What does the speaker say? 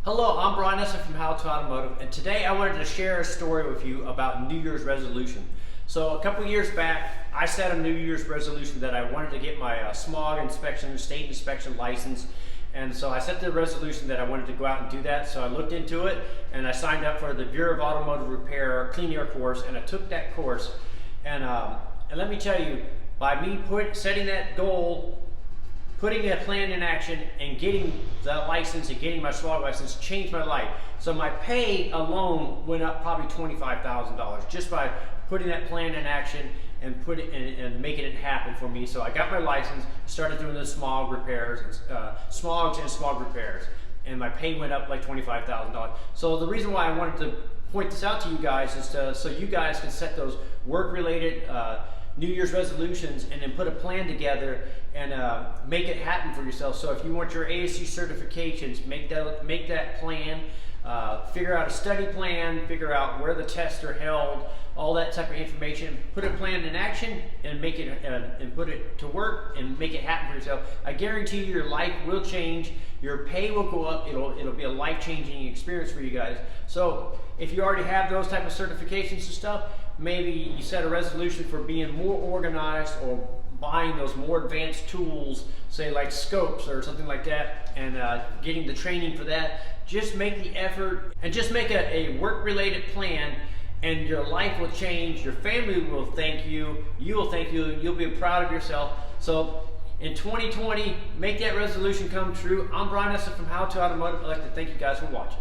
Hello, I'm Brian from Automotive, and today I wanted to share a story with you about New Year's resolution. So a couple years back, I set a New Year's resolution that I wanted to get my smog inspection, state inspection license. And so I set the resolution that I wanted to go out and do that. So I looked into it and I signed up for the Bureau of Automotive Repair Clean Air course, and I took that course. And let me tell you, by me setting that goal, putting a plan in action, and getting the license and getting my smog license changed my life. So my pay alone went up probably $25,000 just by putting that plan in action and making it happen for me. So I got my license, started doing the smog repairs, smogs and smog repairs, and my pay went up like $25,000. So the reason why I wanted to point this out to you guys is so you guys can set those work-related New Year's resolutions and then put a plan together and make it happen for yourself. So if you want your ASC certifications, make that plan, figure out a study plan, figure out where the tests are held, all that type of information. Put a plan in action and make it and put it to work and make it happen for yourself. I guarantee you, your life will change. Your pay will go up. It'll be a life-changing experience for you guys. So if you already have those type of certifications and stuff, maybe you set a resolution for being more organized or buying those more advanced tools, say like scopes or something like that, and getting the training for that. Just make the effort and just make a work-related plan, and your life will change. Your family will thank you. You will thank you. You'll be proud of yourself. So in 2020, make that resolution come true. I'm Brian from How to Automotive. I'd like to thank you guys for watching.